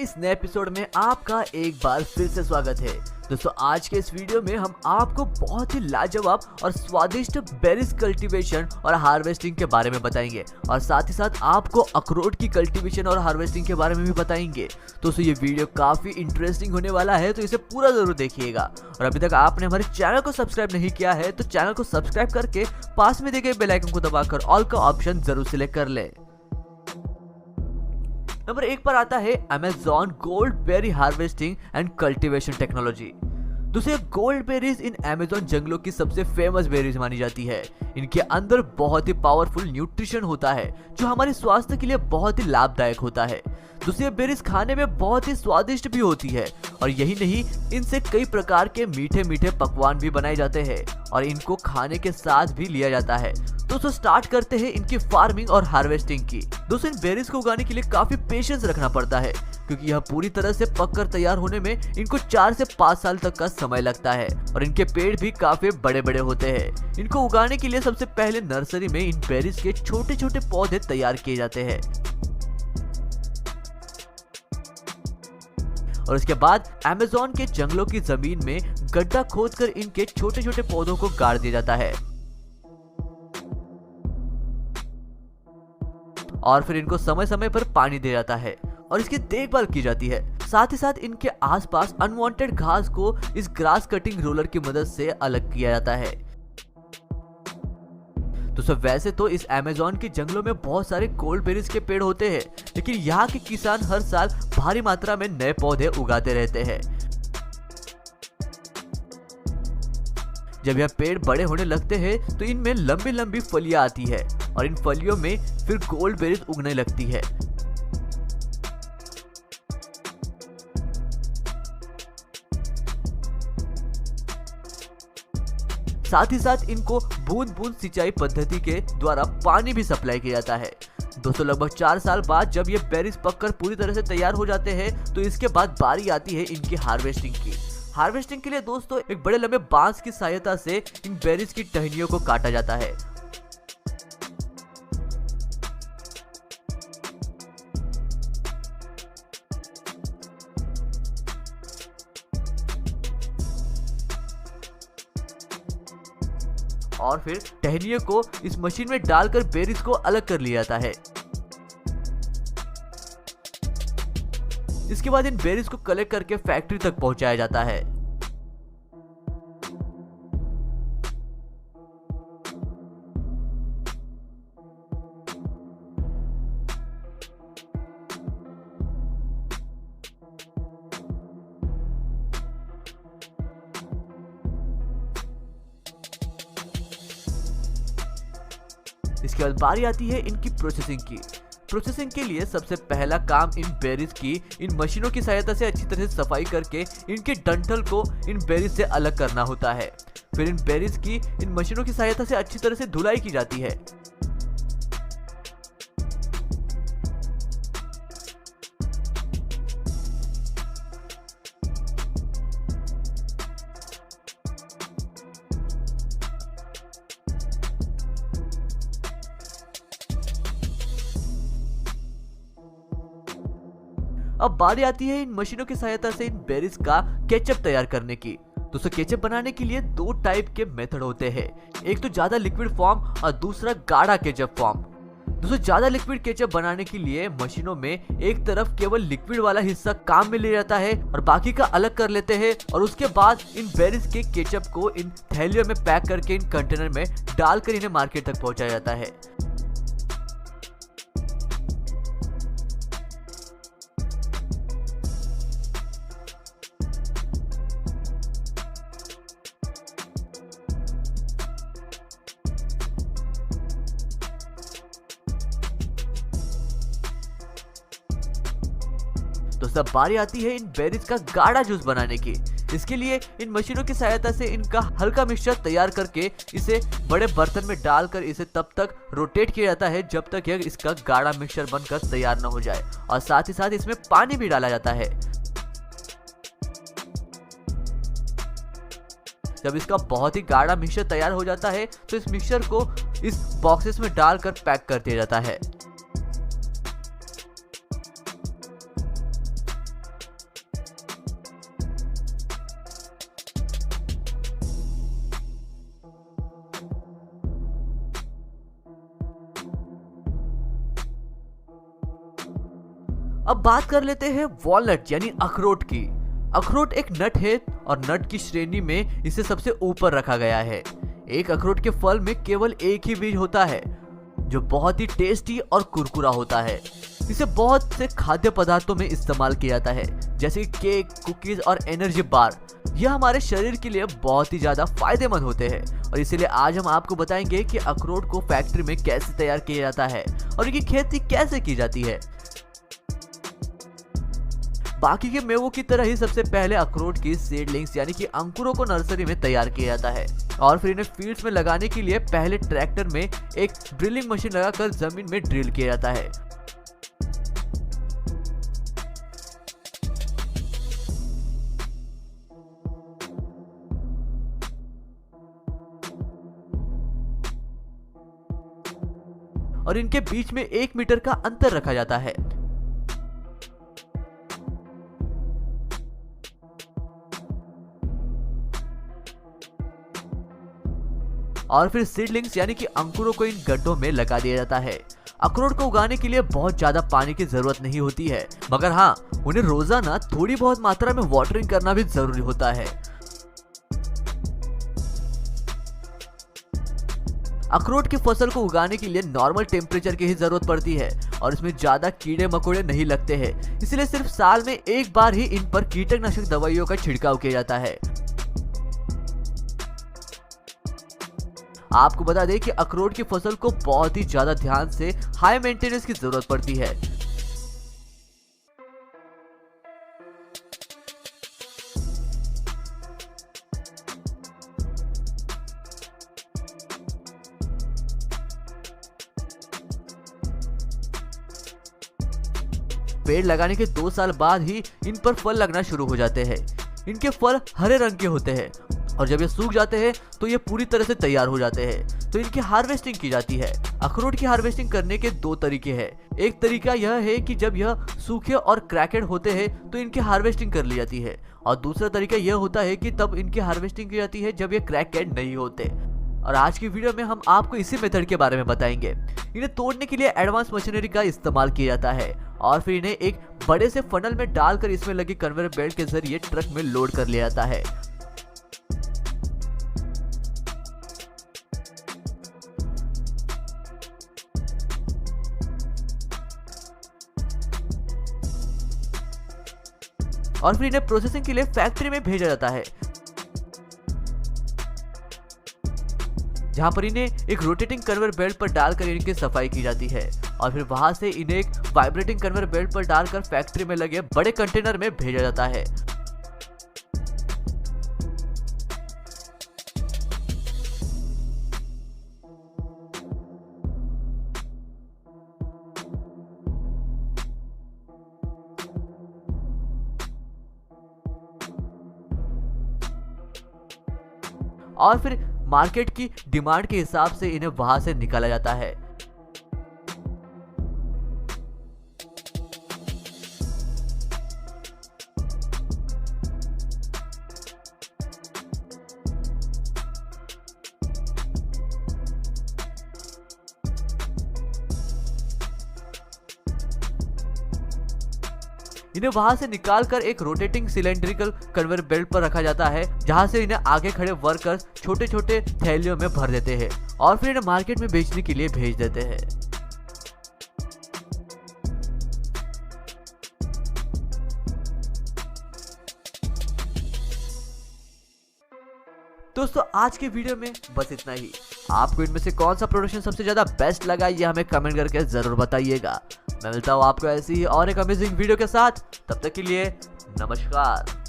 इस नए एपिसोड में आपका एक बार फिर से स्वागत है। दोस्तों आज के इस वीडियो में हम आपको बहुत ही लाजवाब और स्वादिष्ट बेरीज कल्टीवेशन और हार्वेस्टिंग के बारे में बताएंगे और साथ ही साथ आपको अखरोट की कल्टीवेशन और हार्वेस्टिंग के बारे में भी बताएंगे। दोस्तों ये वीडियो काफी इंटरेस्टिंग होने वाला है, तो इसे पूरा जरूर देखिएगा। और अभी तक आपने हमारे चैनल को सब्सक्राइब नहीं किया है तो चैनल को सब्सक्राइब करके पास में दिए गए बेल आइकन को दबाकर ऑल का ऑप्शन जरूर सिलेक्ट कर ले। नंबर 1 पर आता है Amazon gold berry harvesting and cultivation technology. दूसरे गोल्ड बेरीज इन अमेज़न जंगलों की सबसे फेमस बेरीज मानी जाती है। इनके अंदर बहुत ही पावरफुल न्यूट्रिशन होता है जो हमारे स्वास्थ्य के लिए बहुत ही लाभदायक होता है। दूसरी बेरीज खाने में बहुत ही स्वादिष्ट भी होती है और यही नहीं, इनसे कई प्रकार के मीठे मीठे पकवान भी बनाए जाते हैं और इनको खाने के साथ भी लिया जाता है। दोस्तों स्टार्ट करते हैं इनकी फार्मिंग और हार्वेस्टिंग की। दोस्तों इन बेरीज को उगाने के लिए काफी पेशेंस रखना पड़ता है क्योंकि यह पूरी तरह से पककर तैयार होने में इनको 4 से 5 साल तक का समय लगता है और इनके पेड़ भी काफी बड़े बड़े होते हैं। इनको उगाने के लिए सबसे पहले नर्सरी में इन बेरीज के छोटे छोटे पौधे तैयार किए जाते हैं और उसके बाद अमेज़न के जंगलों की जमीन में गड्ढा खोदकर इनके छोटे छोटे पौधों को गाड़ दिया जाता है और फिर इनको समय समय पर पानी दिया जाता है और इसकी देखभाल की जाती है। साथ ही साथ इनके आसपास अनवांटेड घास को इस ग्रास कटिंग रोलर की मदद से अलग किया जाता है। तो वैसे तो इस अमेज़न के जंगलों में बहुत सारे गोल्ड बेरीज के पेड़ होते हैं, लेकिन यहाँ के किसान हर साल भारी मात्रा में नए पौधे उगाते रहते हैं। जब यह पेड़ बड़े होने लगते हैं तो इनमें लंबी लंबी फलियां आती है और इन फलियों में फिर गोल्ड बेरीज उगने लगती है। साथ ही साथ इनको बूंद बूंद सिंचाई पद्धति के द्वारा पानी भी सप्लाई किया जाता है। दोस्तों लगभग 4 साल बाद जब ये बेरीज पककर पूरी तरह से तैयार हो जाते हैं तो इसके बाद बारी आती है इनकी हार्वेस्टिंग की। हार्वेस्टिंग के लिए दोस्तों एक बड़े लंबे बांस की सहायता से इन बेरीज की टहनियों को काटा जाता है। और फिर टहनियों को इस मशीन में डालकर बेरीज को अलग कर लिया जाता है। इसके बाद इन बेरीज को कलेक्ट करके फैक्ट्री तक पहुंचाया जाता है। इसके बाद बारी आती है इनकी प्रोसेसिंग की। प्रोसेसिंग के लिए सबसे पहला काम इन बेरीज की इन मशीनों की सहायता से अच्छी तरह से सफाई करके इनके डंठल को इन बेरीज से अलग करना होता है। फिर इन बेरीज की इन मशीनों की सहायता से अच्छी तरह से धुलाई की जाती है। अब बारी आती है इन मशीनों की सहायता से इन बेरीज का केचप तैयार करने की। दोस्तों केचप बनाने के लिए 2 टाइप के मेथड होते हैं, एक तो ज्यादा लिक्विड फॉर्म और दूसरा गाढ़ा केचप फॉर्म। दोस्तों ज्यादा लिक्विड केचप बनाने के लिए मशीनों में एक तरफ केवल लिक्विड वाला हिस्सा काम में लिया जाता है और बाकी का अलग कर लेते हैं और उसके बाद इन बेरीज के केचप को इन थैलियों में पैक करके इन कंटेनर में डालकर इन्हें मार्केट तक पहुंचाया जाता है। तो सब बारी आती है इन बेरीज का गाढ़ा जूस बनाने की। इसके लिए इन मशीनों की सहायता से इनका हल्का मिक्सचर तैयार करके इसे बड़े बर्तन में डालकर इसे तब तक रोटेट किया जाता है जब तक यह इसका गाढ़ा मिक्सचर बनकर तैयार न हो जाए और साथ ही साथ इसमें पानी भी डाला जाता है। जब इसका बहुत ही गाढ़ा मिक्सचर तैयार हो जाता है तो इस मिक्सचर को इस बॉक्सेस में डालकर पैक कर दिया जाता है। अब बात कर लेते हैं वॉलनट यानी अखरोट की। अखरोट एक नट है और नट की श्रेणी में इसे सबसे ऊपर रखा गया है। एक अखरोट के फल में केवल एक ही बीज होता है जो बहुत ही टेस्टी और कुरकुरा होता है। इसे बहुत से खाद्य पदार्थों में इस्तेमाल किया जाता है, जैसे केक, कुकीज और एनर्जी बार। यह हमारे शरीर के लिए बहुत ही ज्यादा फायदेमंद होते हैं और इसीलिए आज हम आपको बताएंगे कि अखरोट को फैक्ट्री में कैसे तैयार किया जाता है और इनकी खेती कैसे की जाती है। बाकी के मेवों की तरह ही सबसे पहले अखरोट की सीडलिंग्स यानी कि अंकुरों को नर्सरी में तैयार किया जाता है और फिर इन्हें फील्ड्स में लगाने के लिए पहले ट्रैक्टर में एक ड्रिलिंग मशीन लगाकर जमीन में ड्रिल किया जाता है। और इनके बीच में 1 मीटर का अंतर रखा जाता है। और फिर सीडलिंग्स यानी कि अंकुरों को इन गड्ढों में लगा दिया जाता है। अखरोट को उगाने के लिए बहुत ज्यादा पानी की जरूरत नहीं होती है, मगर हाँ, उन्हें रोजाना थोड़ी बहुत मात्रा में वाटरिंग करना भी जरूरी होता है। अखरोट की फसल को उगाने के लिए नॉर्मल टेम्परेचर की ही जरूरत पड़ती है और इसमें ज्यादा कीड़े मकोड़े नहीं लगते हैं, इसलिए सिर्फ साल में एक बार ही इन पर कीटनाशक दवाइयों का छिड़काव किया जाता है। आपको बता दें कि अखरोट की फसल को बहुत ही ज्यादा ध्यान से हाई मेंटेनेंस की जरूरत पड़ती है। पेड़ लगाने के 2 साल बाद ही इन पर फल लगना शुरू हो जाते हैं। इनके फल हरे रंग के होते हैं और जब ये सूख जाते हैं तो ये पूरी तरह से तैयार हो जाते हैं, तो इनकी हार्वेस्टिंग की जाती है। अखरोट की हार्वेस्टिंग करने के 2 तरीके हैं। एक तरीका यह है कि जब यह सूखे और क्रैकेड होते हैं तो इनकी हार्वेस्टिंग कर ली जाती है और दूसरा तरीका यह होता है कि तब इनकी हार्वेस्टिंग की जाती है जब ये क्रैकेड नहीं होते। और आज की वीडियो में हम आपको इसी मेथड के बारे में बताएंगे। इन्हें तोड़ने के लिए एडवांस मशीनरी का इस्तेमाल किया जाता है और फिर इन्हें एक बड़े से फनल में डालकर इसमें लगी कन्वेयर बेल्ट के जरिए ट्रक में लोड कर लिया जाता है। और फिर इन्हें प्रोसेसिंग के लिए फैक्ट्री में भेजा जाता है, जहां पर इन्हें एक रोटेटिंग कन्वेयर बेल्ट पर डालकर इनकी सफाई की जाती है और फिर वहां से इन्हें एक वाइब्रेटिंग कन्वेयर बेल्ट पर डालकर फैक्ट्री में लगे बड़े कंटेनर में भेजा जाता है। और फिर मार्केट की डिमांड के हिसाब से इन्हें वहां से निकाला जाता है। इन्हें वहां से निकालकर एक रोटेटिंग सिलेंड्रिकल कन्वेयर बेल्ट पर रखा जाता है, जहां से इन्हें आगे खड़े वर्कर्स छोटे छोटे थैलियों में भर देते हैं और फिर इन्हें मार्केट में बेचने के लिए भेज देते हैं। दोस्तों आज के वीडियो में बस इतना ही। आपको इनमें से कौन सा प्रोडक्शन सबसे ज्यादा बेस्ट लगा ये हमें कमेंट करके जरूर बताइएगा। मैं मिलता हूँ आपको ऐसी ही और एक अमेजिंग वीडियो के साथ, तब तक के लिए नमस्कार।